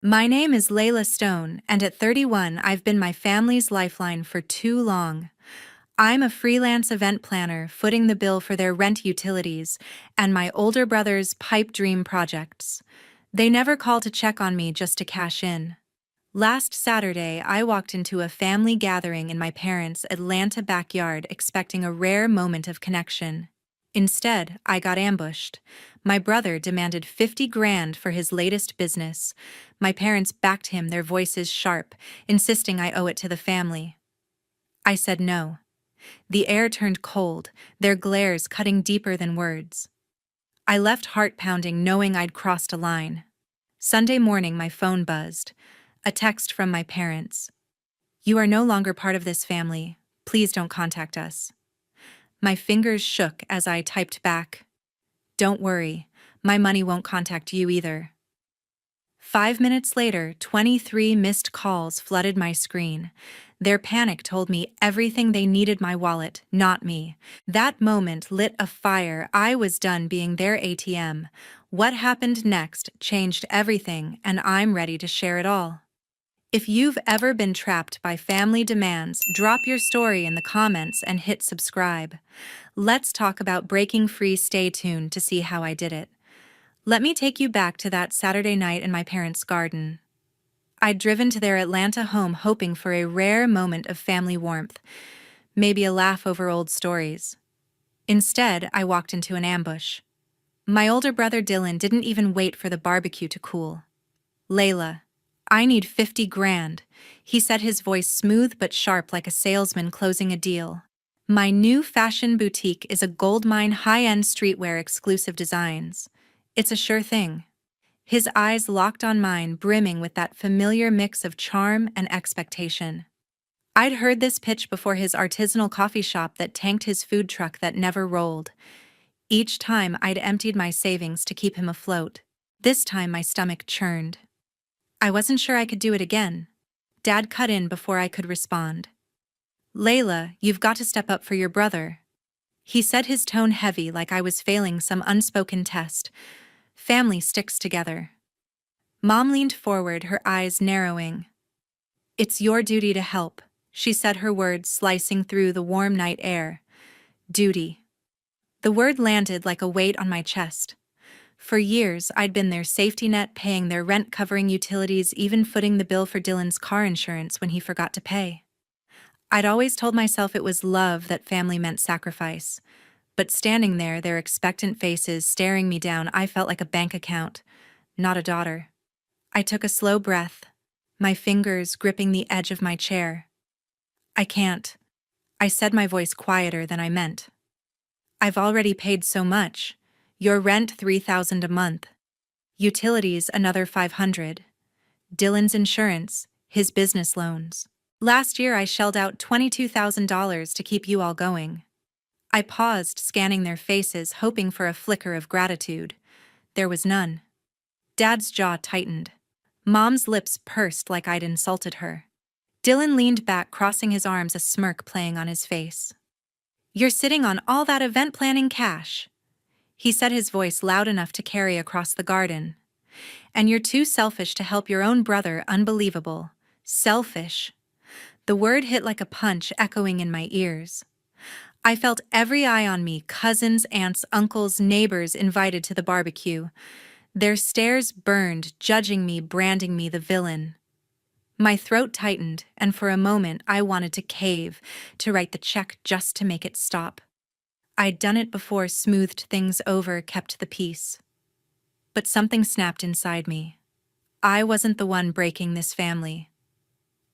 My name is Layla Stone, and at 31, I've been my family's lifeline for too long. I'm a freelance event planner footing the bill for their rent utilities and my older brother's pipe dream projects. They never call to check on me just to cash in. Last Saturday, I walked into a family gathering in my parents' Atlanta backyard expecting a rare moment of connection. Instead, I got ambushed. My brother demanded 50 grand for his latest business. My parents backed him, their voices sharp, insisting I owe it to the family. I said no. The air turned cold, their glares cutting deeper than words. I left heart pounding, knowing I'd crossed a line. Sunday morning, my phone buzzed. A text from my parents. "You are no longer part of this family. Please don't contact us." My fingers shook as I typed back, "Don't worry, my money won't contact you either." 5 minutes later, 23 missed calls flooded my screen. Their panic told me everything they needed: my wallet, not me. That moment lit a fire. I was done being their ATM. What happened next changed everything, and I'm ready to share it all. If you've ever been trapped by family demands, drop your story in the comments and hit subscribe. Let's talk about breaking free. Stay tuned to see how I did it. Let me take you back to that Saturday night in my parents' garden. I'd driven to their Atlanta home hoping for a rare moment of family warmth, maybe a laugh over old stories. Instead, I walked into an ambush. My older brother Dylan didn't even wait for the barbecue to cool. "Layla, I need 50 grand, he said, his voice smooth but sharp like a salesman closing a deal. "My new fashion boutique is a goldmine, high-end streetwear, exclusive designs. It's a sure thing." His eyes locked on mine, brimming with that familiar mix of charm and expectation. I'd heard this pitch before: his artisanal coffee shop that tanked, his food truck that never rolled. Each time I'd emptied my savings to keep him afloat. This time my stomach churned. I wasn't sure I could do it again. Dad cut in before I could respond. "Layla, you've got to step up for your brother," he said, his tone heavy like I was failing some unspoken test. "Family sticks together." Mom leaned forward, her eyes narrowing. "It's your duty to help," she said, her words slicing through the warm night air. Duty. The word landed like a weight on my chest. For years, I'd been their safety net, paying their rent, covering utilities, even footing the bill for Dylan's car insurance when he forgot to pay. I'd always told myself it was love, that family meant sacrifice. But standing there, their expectant faces staring me down, I felt like a bank account, not a daughter. I took a slow breath, my fingers gripping the edge of my chair. "I can't," I said, my voice quieter than I meant. "I've already paid so much. Your rent, $3,000 a month. Utilities, another $500. Dylan's insurance, his business loans. Last year I shelled out $22,000 to keep you all going." I paused, scanning their faces, hoping for a flicker of gratitude. There was none. Dad's jaw tightened. Mom's lips pursed like I'd insulted her. Dylan leaned back, crossing his arms, a smirk playing on his face. "You're sitting on all that event planning cash," he said, his voice loud enough to carry across the garden. "And you're too selfish to help your own brother." Unbelievable. Selfish. The word hit like a punch, echoing in my ears. I felt every eye on me: cousins, aunts, uncles, neighbors invited to the barbecue. Their stares burned, judging me, branding me the villain. My throat tightened, and for a moment I wanted to cave, to write the check just to make it stop. I'd done it before, smoothed things over, kept the peace. But something snapped inside me. I wasn't the one breaking this family.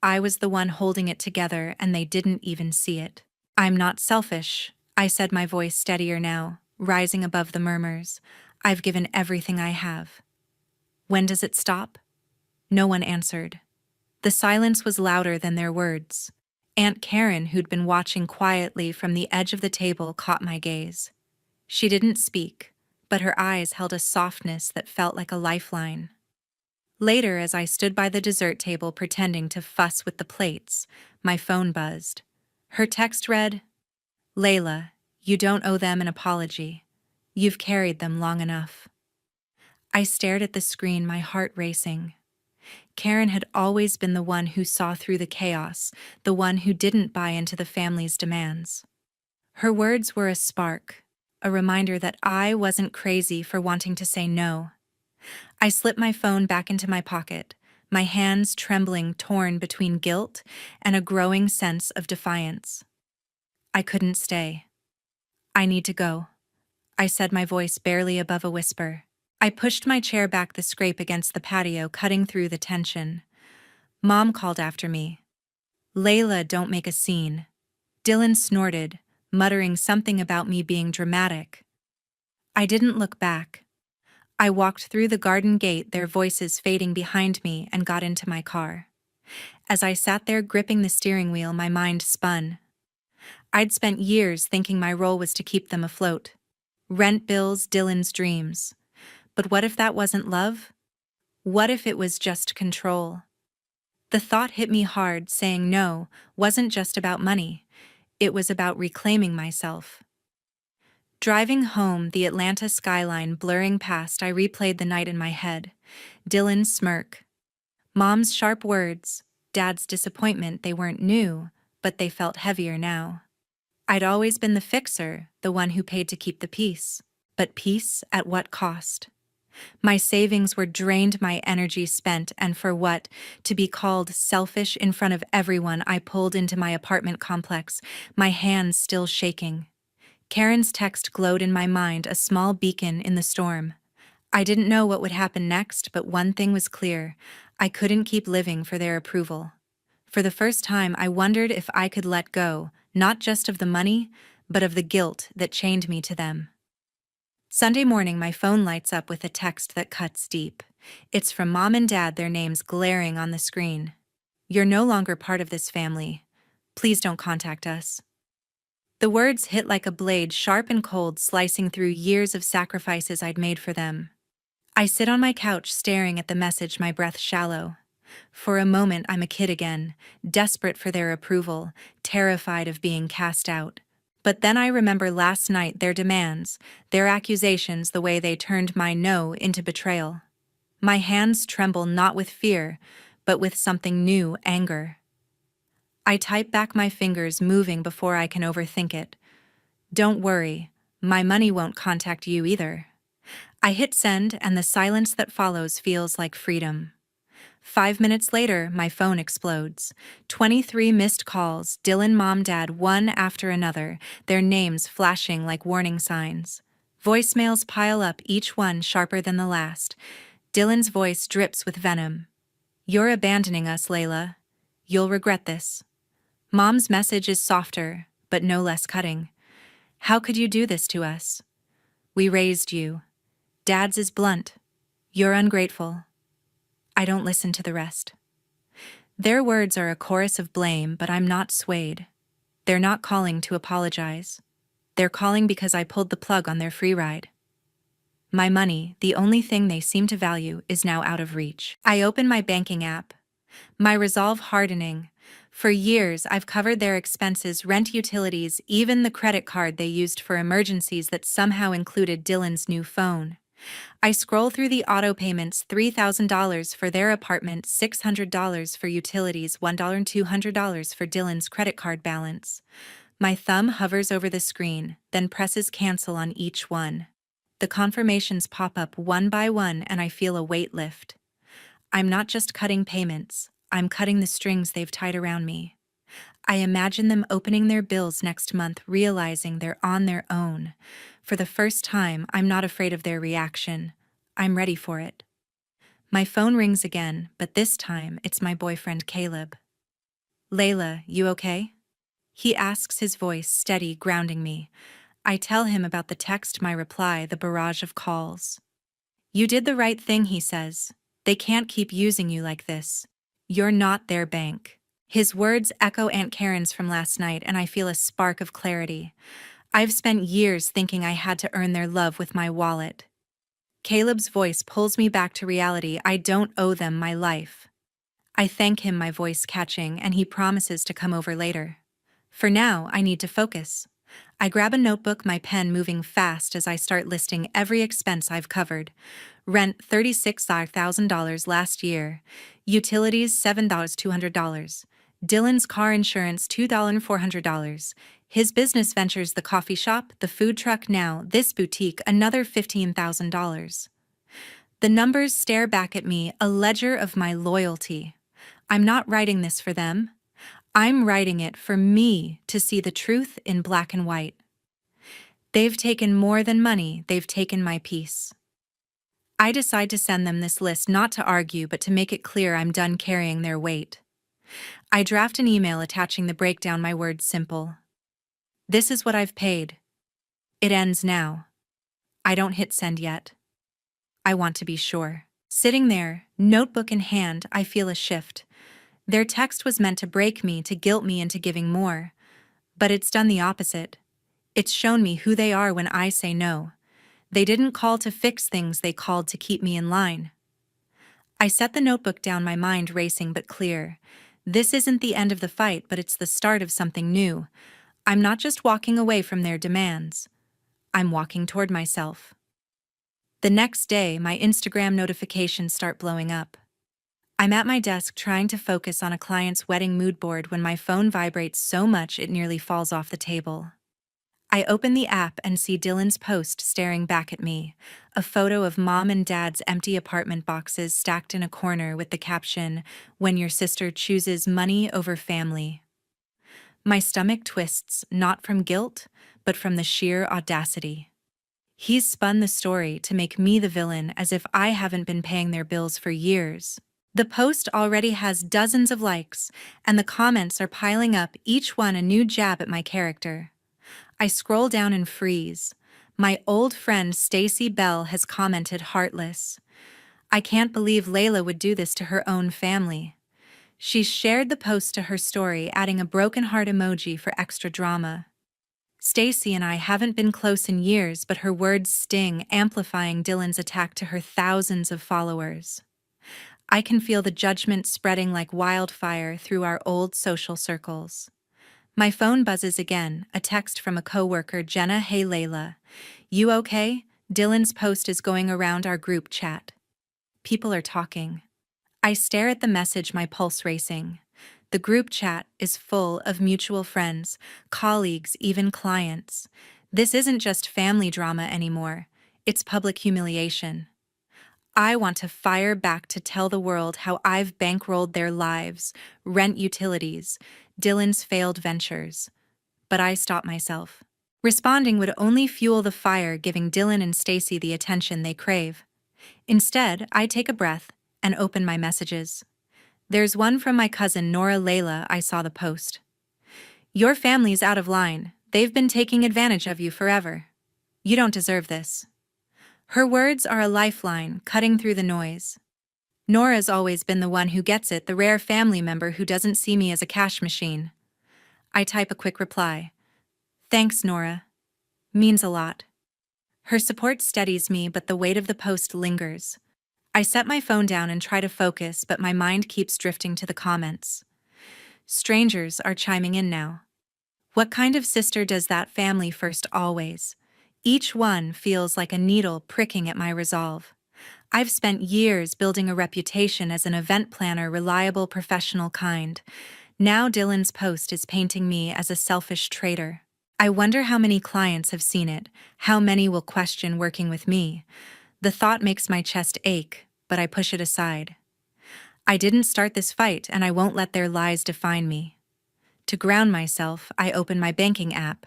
I was the one holding it together, and they didn't even see it. "I'm not selfish," I said, my voice steadier now, rising above the murmurs. "I've given everything I have." "When does it stop?" No one answered. The silence was louder than their words. Aunt Karen, who'd been watching quietly from the edge of the table, caught my gaze. She didn't speak, but her eyes held a softness that felt like a lifeline. Later, as I stood by the dessert table pretending to fuss with the plates, my phone buzzed. Her text read, "Layla, you don't owe them an apology. You've carried them long enough." I stared at the screen, my heart racing. Karen had always been the one who saw through the chaos, the one who didn't buy into the family's demands. Her words were a spark, a reminder that I wasn't crazy for wanting to say no. I slipped my phone back into my pocket, my hands trembling, torn between guilt and a growing sense of defiance. I couldn't stay. I need to go, I said, my voice barely above a whisper. I pushed my chair back, the scrape against the patio cutting through the tension. Mom called after me. Layla, don't make a scene. Dylan snorted, muttering something about me being dramatic. I didn't look back. I walked through the garden gate, their voices fading behind me, and got into my car. As I sat there gripping the steering wheel, my mind spun. I'd spent years thinking my role was to keep them afloat. Rent bills, Dylan's dreams. But what if that wasn't love? What if it was just control? The thought hit me hard. Saying no wasn't just about money. It was about reclaiming myself. Driving home, the Atlanta skyline blurring past, I replayed the night in my head. Dylan's smirk. Mom's sharp words. Dad's disappointment. They weren't new, but they felt heavier now. I'd always been the fixer, the one who paid to keep the peace. But peace at what cost? My savings were drained, my energy spent, and for what? To be called selfish in front of everyone. I pulled into my apartment complex, my hands still shaking. Karen's text glowed in my mind, a small beacon in the storm. I didn't know what would happen next, but one thing was clear. I couldn't keep living for their approval. For the first time, I wondered if I could let go, not just of the money, but of the guilt that chained me to them. Sunday morning, my phone lights up with a text that cuts deep. It's from Mom and Dad, their names glaring on the screen. You're no longer part of this family. Please don't contact us. The words hit like a blade, sharp and cold, slicing through years of sacrifices I'd made for them. I sit on my couch staring at the message, my breath shallow. For a moment, I'm a kid again, desperate for their approval, terrified of being cast out. But then I remember last night, their demands, their accusations, the way they turned my no into betrayal. My hands tremble, not with fear, but with something new, anger. I type back, my fingers moving before I can overthink it. Don't worry, my money won't contact you either. I hit send, and the silence that follows feels like freedom. 5 minutes later, my phone explodes. 23 missed calls, Dylan, Mom, Dad, one after another, their names flashing like warning signs. Voicemails pile up, each one sharper than the last. Dylan's voice drips with venom. You're abandoning us, Layla. You'll regret this. Mom's message is softer, but no less cutting. How could you do this to us? We raised you. Dad's is blunt. You're ungrateful. I don't listen to the rest. Their words are a chorus of blame, but I'm not swayed. They're not calling to apologize. They're calling because I pulled the plug on their free ride. My money, the only thing they seem to value, is now out of reach. I open my banking app, my resolve hardening. For years, I've covered their expenses, rent, utilities, even the credit card they used for emergencies that somehow included Dylan's new phone. I scroll through the auto payments, $3,000 for their apartment, $600 for utilities, $1 and $200 for Dylan's credit card balance. My thumb hovers over the screen, then presses cancel on each one. The confirmations pop up one by one, and I feel a weight lift. I'm not just cutting payments, I'm cutting the strings they've tied around me. I imagine them opening their bills next month, realizing they're on their own. For the first time, I'm not afraid of their reaction. I'm ready for it. My phone rings again, but this time it's my boyfriend Caleb. Layla, you okay? He asks, his voice steady, grounding me. I tell him about the text, my reply, the barrage of calls. You did the right thing, he says. They can't keep using you like this. You're not their bank. His words echo Aunt Karen's from last night, and I feel a spark of clarity. I've spent years thinking I had to earn their love with my wallet. Caleb's voice pulls me back to reality. I don't owe them my life. I thank him, my voice catching, and he promises to come over later. For now, I need to focus. I grab a notebook, my pen moving fast as I start listing every expense I've covered. Rent $36,000 last year. Utilities $7,200. Dylan's car insurance $2,400. His business ventures the coffee shop, the food truck now, this boutique another $15,000. The numbers stare back at me, a ledger of my loyalty. I'm not writing this for them. I'm writing it for me to see the truth in black and white. They've taken more than money, they've taken my peace. I decide to send them this list not to argue but to make it clear I'm done carrying their weight. I draft an email attaching the breakdown, my words simple. This is what I've paid. It ends now. I don't hit send yet. I want to be sure. Sitting there, notebook in hand, I feel a shift. Their text was meant to break me, to guilt me into giving more. But it's done the opposite. It's shown me who they are when I say no. They didn't call to fix things, they called to keep me in line. I set the notebook down, my mind racing but clear. This isn't the end of the fight, but it's the start of something new. I'm not just walking away from their demands. I'm walking toward myself. The next day, my Instagram notifications start blowing up. I'm at my desk trying to focus on a client's wedding mood board when my phone vibrates so much it nearly falls off the table. I open the app and see Dylan's post staring back at me, a photo of mom and dad's empty apartment boxes stacked in a corner with the caption, "When your sister chooses money over family." My stomach twists, not from guilt, but from the sheer audacity. He's spun the story to make me the villain as if I haven't been paying their bills for years. The post already has dozens of likes, and the comments are piling up, each one a new jab at my character. I scroll down and freeze. My old friend Stacy Bell has commented heartless. I can't believe Layla would do this to her own family. She's shared the post to her story, adding a broken heart emoji for extra drama. Stacy and I haven't been close in years, but her words sting, amplifying Dylan's attack to her thousands of followers. I can feel the judgment spreading like wildfire through our old social circles. My phone buzzes again, a text from a coworker, Jenna. "Hey Layla, you okay? Dylan's post is going around our group chat. People are talking." I stare at the message, my pulse racing. The group chat is full of mutual friends, colleagues, even clients. This isn't just family drama anymore, it's public humiliation. I want to fire back, to tell the world how I've bankrolled their lives, rent, utilities, Dylan's failed ventures. But I stop myself. Responding would only fuel the fire, giving Dylan and Stacy the attention they crave. Instead, I take a breath and open my messages. There's one from my cousin Nora. "Layla, I saw the post. Your family's out of line. They've been taking advantage of you forever. You don't deserve this." Her words are a lifeline, cutting through the noise. Nora's always been the one who gets it, the rare family member who doesn't see me as a cash machine. I type a quick reply. "Thanks, Nora. Means a lot." Her support steadies me, but the weight of the post lingers. I set my phone down and try to focus, but my mind keeps drifting to the comments. Strangers are chiming in now. What kind of sister does that family first always? Each one feels like a needle pricking at my resolve. I've spent years building a reputation as an event planner, reliable, professional kind. Now Dylan's post is painting me as a selfish traitor. I wonder how many clients have seen it, how many will question working with me. The thought makes my chest ache, but I push it aside. I didn't start this fight, and I won't let their lies define me. To ground myself, I open my banking app.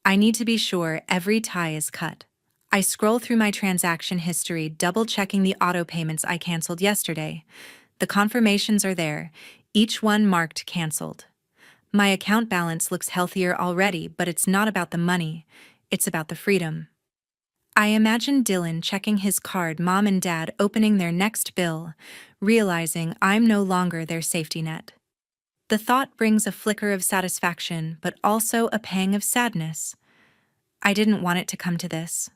I need to be sure every tie is cut. I scroll through my transaction history, double-checking the auto payments I canceled yesterday. The confirmations are there, each one marked canceled. My account balance looks healthier already, but it's not about the money, it's about the freedom. I imagine Dylan checking his card, mom and dad opening their next bill, realizing I'm no longer their safety net. The thought brings a flicker of satisfaction, but also a pang of sadness. I didn't want it to come to this.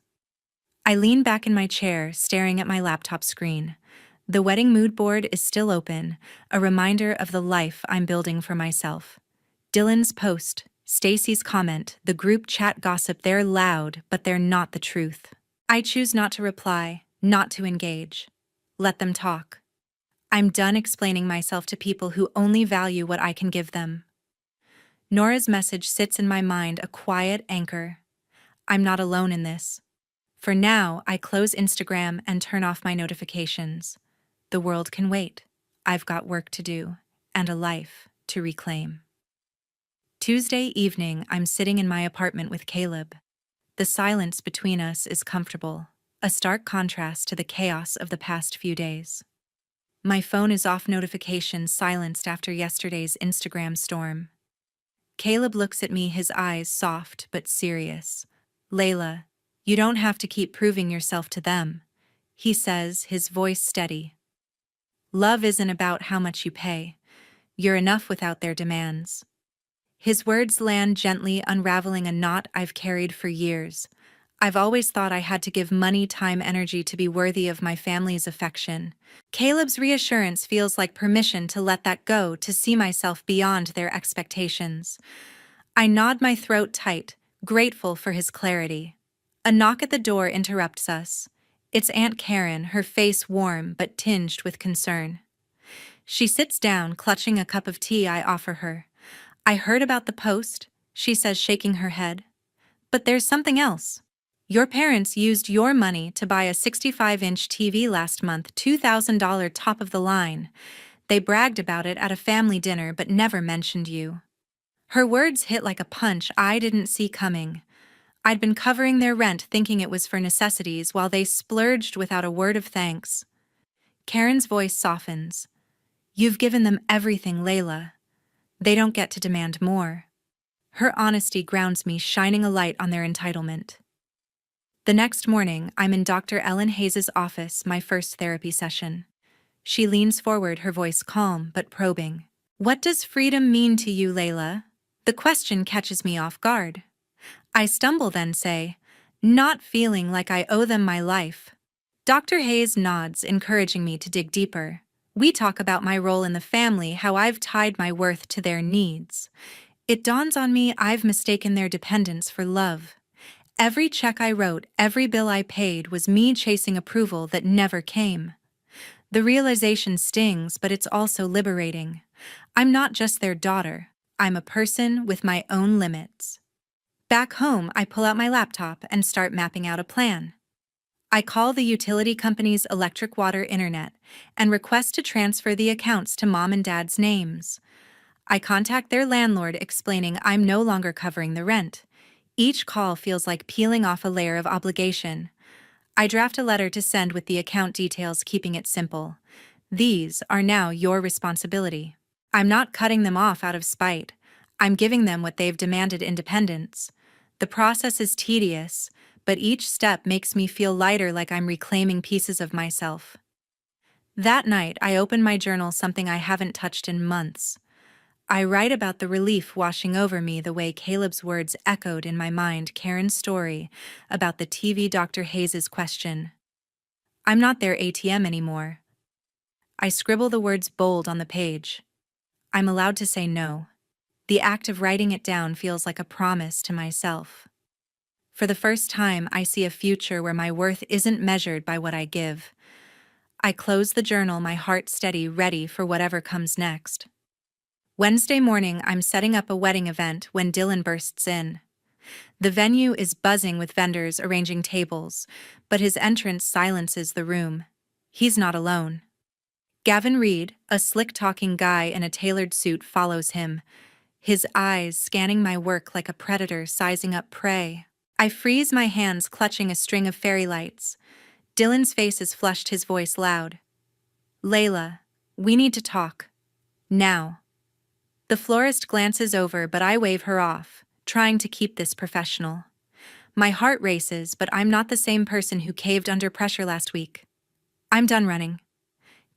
I lean back in my chair, staring at my laptop screen. The wedding mood board is still open, a reminder of the life I'm building for myself. Dylan's post, Stacy's comment, the group chat gossip, they're loud, but they're not the truth. I choose not to reply, not to engage. Let them talk. I'm done explaining myself to people who only value what I can give them. Nora's message sits in my mind, a quiet anchor. I'm not alone in this. For now, I close Instagram and turn off my notifications. The world can wait. I've got work to do and a life to reclaim. Tuesday evening, I'm sitting in my apartment with Caleb. The silence between us is comfortable, a stark contrast to the chaos of the past few days. My phone is off, notifications silenced after yesterday's Instagram storm. Caleb looks at me, his eyes soft but serious. "Layla, you don't have to keep proving yourself to them," he says, his voice steady. "Love isn't about how much you pay. You're enough without their demands." His words land gently, unraveling a knot I've carried for years. I've always thought I had to give money, time, energy to be worthy of my family's affection. Caleb's reassurance feels like permission to let that go, to see myself beyond their expectations. I nod, my throat tight, grateful for his clarity. A knock at the door interrupts us. It's Aunt Karen, her face warm but tinged with concern. She sits down, clutching a cup of tea I offer her. "I heard about the post," she says, shaking her head. "But there's something else. Your parents used your money to buy a 65-inch TV last month, $2,000 top of the line. They bragged about it at a family dinner but never mentioned you." Her words hit like a punch I didn't see coming. I'd been covering their rent, thinking it was for necessities, while they splurged without a word of thanks. Karen's voice softens. "You've given them everything, Layla. They don't get to demand more." Her honesty grounds me, shining a light on their entitlement. The next morning, I'm in Dr. Ellen Hayes' office, my first therapy session. She leans forward, her voice calm but probing. "What does freedom mean to you, Layla?" The question catches me off guard. I stumble, then say, "Not feeling like I owe them my life." Dr. Hayes nods, encouraging me to dig deeper. We talk about my role in the family, how I've tied my worth to their needs. It dawns on me I've mistaken their dependence for love. Every check I wrote, every bill I paid was me chasing approval that never came. The realization stings, but it's also liberating. I'm not just their daughter. I'm a person with my own limits. Back home, I pull out my laptop and start mapping out a plan. I call the utility company's electric, water, internet and request to transfer the accounts to Mom and Dad's names. I contact their landlord, explaining I'm no longer covering the rent. Each call feels like peeling off a layer of obligation. I draft a letter to send with the account details, keeping it simple. "These are now your responsibility." I'm not cutting them off out of spite. I'm giving them what they've demanded: independence. The process is tedious, but each step makes me feel lighter, like I'm reclaiming pieces of myself. That night, I open my journal, something I haven't touched in months. I write about the relief washing over me, the way Caleb's words echoed in my mind, Karen's story about the TV, Dr. Hayes' question. I'm not their ATM anymore. I scribble the words bold on the page. I'm allowed to say no. The act of writing it down feels like a promise to myself. For the first time, I see a future where my worth isn't measured by what I give. I close the journal, my heart steady, ready for whatever comes next. Wednesday morning, I'm setting up a wedding event when Dylan bursts in. The venue is buzzing with vendors arranging tables, but his entrance silences the room. He's not alone. Gavin Reed, a slick-talking guy in a tailored suit, follows him, his eyes scanning my work like a predator sizing up prey. I freeze, my hands clutching a string of fairy lights. Dylan's face is flushed, his voice loud. "Layla, we need to talk. Now." The florist glances over, but I wave her off, trying to keep this professional. My heart races, but I'm not the same person who caved under pressure last week. "I'm done running."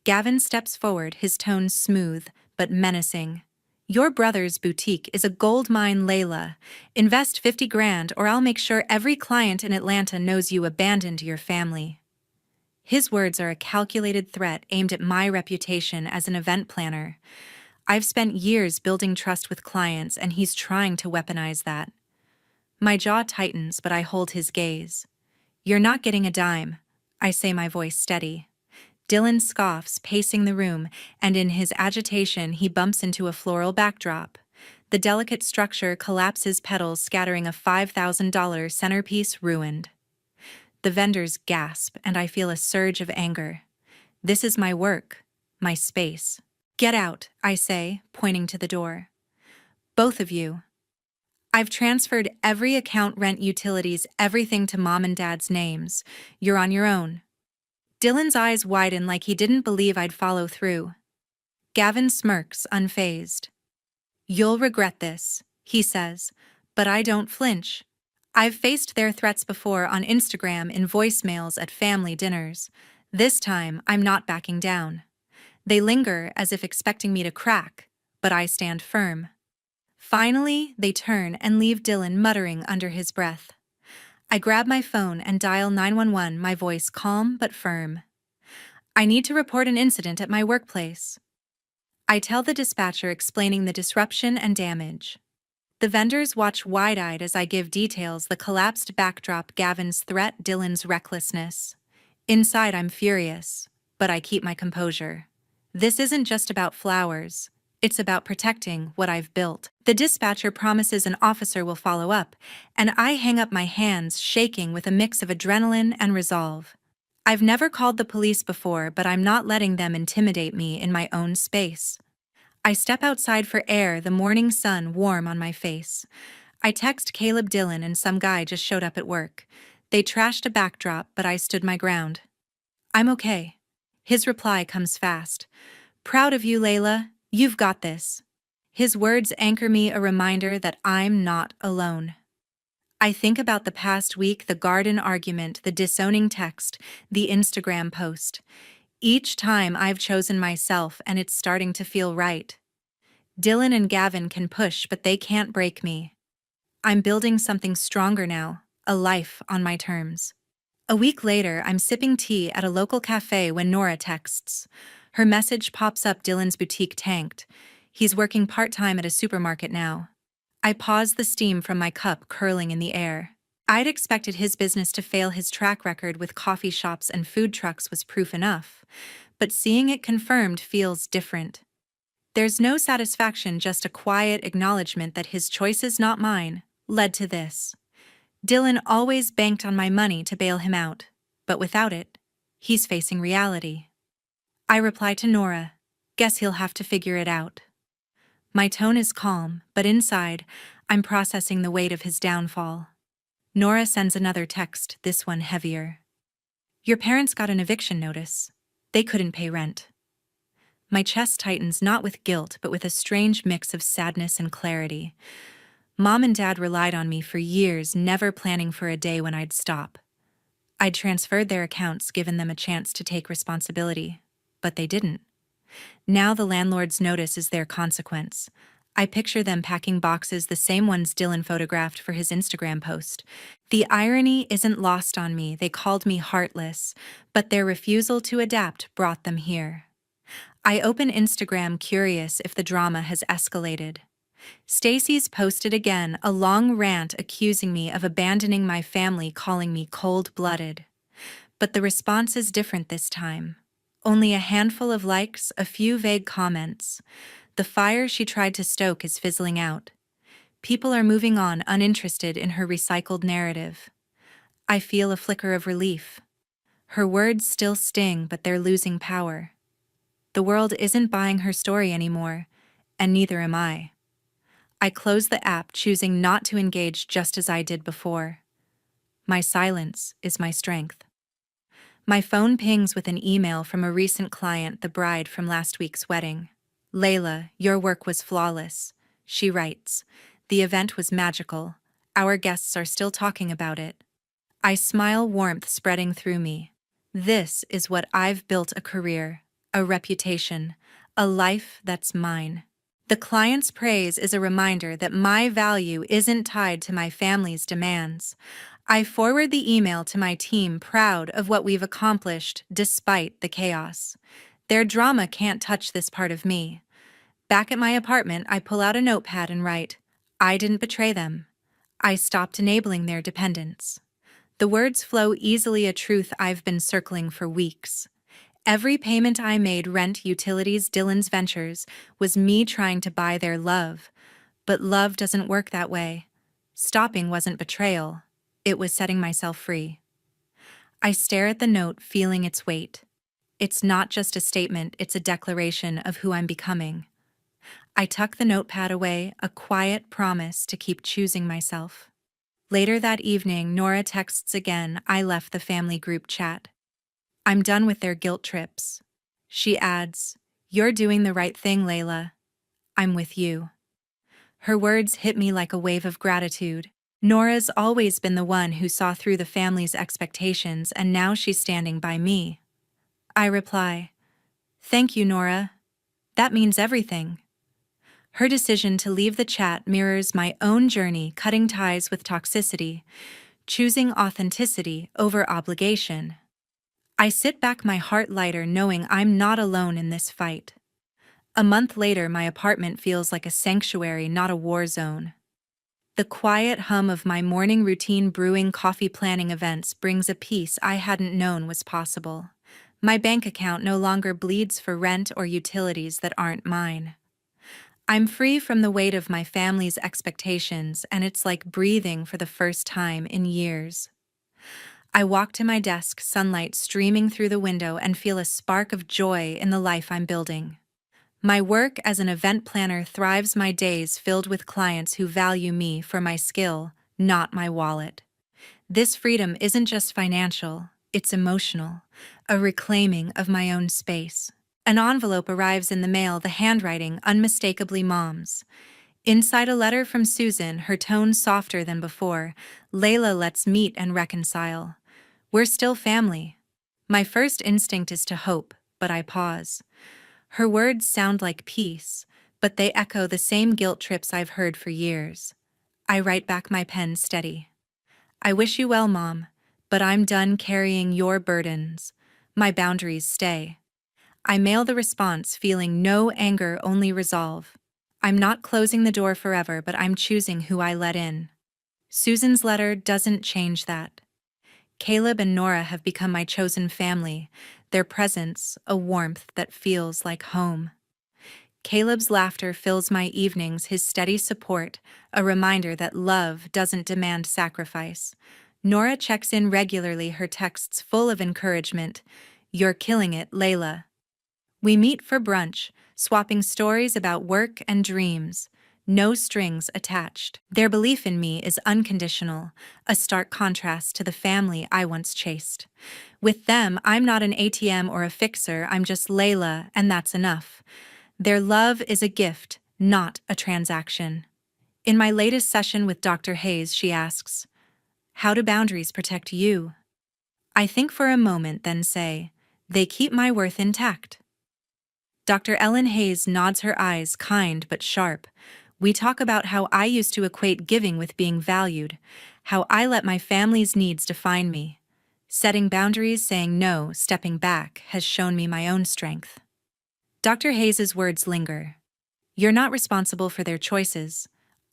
Gavin steps forward, his tone smooth but menacing. "Your brother's boutique is a gold mine, Layla. Invest 50 grand or I'll make sure every client in Atlanta knows you abandoned your family." His words are a calculated threat aimed at my reputation as an event planner. I've spent years building trust with clients, and he's trying to weaponize that. My jaw tightens, but I hold his gaze. "You're not getting a dime. I say, my voice steady. Dylan scoffs, pacing the room, and in his agitation he bumps into a floral backdrop. The delicate structure collapses, petals scattering, a $5,000 centerpiece ruined. The vendors gasp, and I feel a surge of anger. This is my work, my space. Get out, I say, pointing to the door. Both of you. I've transferred every account, rent, utilities, everything to Mom and Dad's names. You're on your own. Dylan's eyes widen like he didn't believe I'd follow through. Gavin smirks, unfazed. You'll regret this, he says, but I don't flinch. I've faced their threats before, on Instagram, in voicemails, at family dinners. This time, I'm not backing down. They linger as if expecting me to crack, but I stand firm. Finally, they turn and leave Dylan muttering under his breath. I grab my phone and dial 911, my voice calm but firm. I need to report an incident at my workplace. I tell the dispatcher, explaining the disruption and damage. The vendors watch wide-eyed as I give details: the collapsed backdrop, Gavin's threat, Dylan's recklessness. Inside, I'm furious, but I keep my composure. This isn't just about flowers. It's about protecting what I've built. The dispatcher promises an officer will follow up, and I hang up, my hands shaking with a mix of adrenaline and resolve. I've never called the police before, but I'm not letting them intimidate me in my own space. I step outside for air, the morning sun warm on my face. I text Caleb. Dylan and some guy just showed up at work. They trashed a backdrop, but I stood my ground. I'm okay. His reply comes fast. Proud of you, Layla. You've got this. His words anchor me, a reminder that I'm not alone. I think about the past week, the garden argument, the disowning text, the Instagram post. Each time I've chosen myself, and it's starting to feel right. Dylan and Gavin can push, but they can't break me. I'm building something stronger now, a life on my terms. A week later, I'm sipping tea at a local cafe when Nora texts. Her message pops up: Dylan's boutique tanked. He's working part-time at a supermarket now. I pause, the steam from my cup curling in the air. I'd expected his business to fail. His track record with coffee shops and food trucks was proof enough. But seeing it confirmed feels different. There's no satisfaction, just a quiet acknowledgement that his choices, not mine, led to this. Dylan always banked on my money to bail him out, but without it, he's facing reality. I reply to Nora, guess he'll have to figure it out. My tone is calm, but inside, I'm processing the weight of his downfall. Nora sends another text, this one heavier. Your parents got an eviction notice. They couldn't pay rent. My chest tightens, not with guilt, but with a strange mix of sadness and clarity. Mom and Dad relied on me for years, never planning for a day when I'd stop. I'd transferred their accounts, given them a chance to take responsibility, but they didn't. Now the landlord's notice is their consequence. I picture them packing boxes, the same ones Dylan photographed for his Instagram post. The irony isn't lost on me. They called me heartless, but their refusal to adapt brought them here. I open Instagram, curious if the drama has escalated. Stacy's posted again, a long rant accusing me of abandoning my family, calling me cold-blooded. But the response is different this time. Only a handful of likes, a few vague comments. The fire she tried to stoke is fizzling out. People are moving on, uninterested in her recycled narrative. I feel a flicker of relief. Her words still sting, but they're losing power. The world isn't buying her story anymore, and neither am I. I close the app, choosing not to engage, just as I did before. My silence is my strength. My phone pings with an email from a recent client, the bride from last week's wedding. Layla, your work was flawless, she writes. The event was magical. Our guests are still talking about it. I smile, warmth spreading through me. This is what I've built: a career, a reputation, a life that's mine. The client's praise is a reminder that my value isn't tied to my family's demands. I forward the email to my team, proud of what we've accomplished despite the chaos. Their drama can't touch this part of me. Back at my apartment, I pull out a notepad and write, I didn't betray them. I stopped enabling their dependence. The words flow easily, a truth I've been circling for weeks. Every payment I made, rent, utilities, Dylan's ventures, was me trying to buy their love. But love doesn't work that way. Stopping wasn't betrayal. It was setting myself free. I stare at the note, feeling its weight. It's not just a statement, it's a declaration of who I'm becoming. I tuck the notepad away, a quiet promise to keep choosing myself. Later that evening, Nora texts again. I left the family group chat. I'm done with their guilt trips. She adds, "You're doing the right thing, Layla. I'm with you." Her words hit me like a wave of gratitude. Nora's always been the one who saw through the family's expectations, and now she's standing by me. I reply, "Thank you, Nora. That means everything." Her decision to leave the chat mirrors my own journey, cutting ties with toxicity, choosing authenticity over obligation. I sit back, my heart lighter, knowing I'm not alone in this fight. A month later, my apartment feels like a sanctuary, not a war zone. The quiet hum of my morning routine, brewing coffee, planning events, brings a peace I hadn't known was possible. My bank account no longer bleeds for rent or utilities that aren't mine. I'm free from the weight of my family's expectations, and it's like breathing for the first time in years. I walk to my desk, sunlight streaming through the window, and feel a spark of joy in the life I'm building. My work as an event planner thrives, my days filled with clients who value me for my skill, not my wallet. This freedom isn't just financial, it's emotional, a reclaiming of my own space. An envelope arrives in the mail, the handwriting unmistakably Mom's. Inside, a letter from Susan, her tone softer than before. "Layla, let's meet and reconcile. We're still family." My first instinct is to hope, but I pause. Her words sound like peace, but they echo the same guilt trips I've heard for years. I write back, my pen steady. "I wish you well, Mom, but I'm done carrying your burdens. My boundaries stay." I mail the response, feeling no anger, only resolve. I'm not closing the door forever, but I'm choosing who I let in. Susan's letter doesn't change that. Caleb and Nora have become my chosen family, their presence a warmth that feels like home. Caleb's laughter fills my evenings, his steady support, a reminder that love doesn't demand sacrifice. Nora checks in regularly, her texts full of encouragement. "You're killing it, Layla." We meet for brunch, swapping stories about work and dreams. No strings attached. Their belief in me is unconditional, a stark contrast to the family I once chased. With them, I'm not an ATM or a fixer, I'm just Layla, and that's enough. Their love is a gift, not a transaction. In my latest session with Dr. Hayes, she asks, "How do boundaries protect you?" I think for a moment, then say, "They keep my worth intact." Dr. Ellen Hayes nods, her eyes kind but sharp. We talk about how I used to equate giving with being valued, how I let my family's needs define me. Setting boundaries, saying no, stepping back, has shown me my own strength. Dr. Hayes's words linger. "You're not responsible for their choices."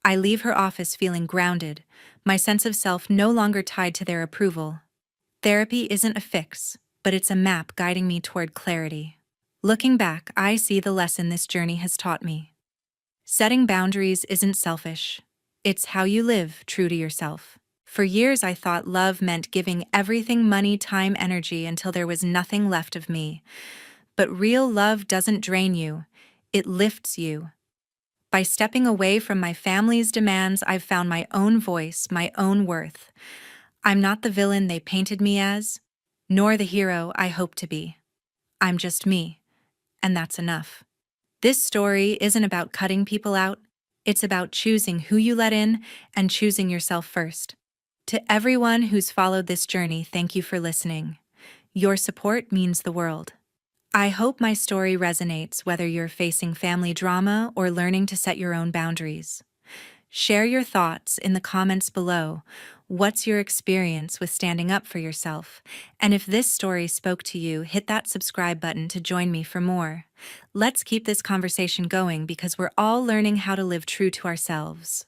I leave her office feeling grounded, my sense of self no longer tied to their approval. Therapy isn't a fix, but it's a map guiding me toward clarity. Looking back, I see the lesson this journey has taught me. Setting boundaries isn't selfish. It's how you live, true to yourself. For years, I thought love meant giving everything, money, time, energy, until there was nothing left of me. But real love doesn't drain you, it lifts you. By stepping away from my family's demands, I've found my own voice, my own worth. I'm not the villain they painted me as, nor the hero I hope to be. I'm just me. And that's enough. This story isn't about cutting people out, it's about choosing who you let in and choosing yourself first. To everyone who's followed this journey, thank you for listening. Your support means the world. I hope my story resonates, whether you're facing family drama or learning to set your own boundaries. Share your thoughts in the comments below. What's your experience with standing up for yourself? And if this story spoke to you, hit that subscribe button to join me for more. Let's keep this conversation going because we're all learning how to live true to ourselves.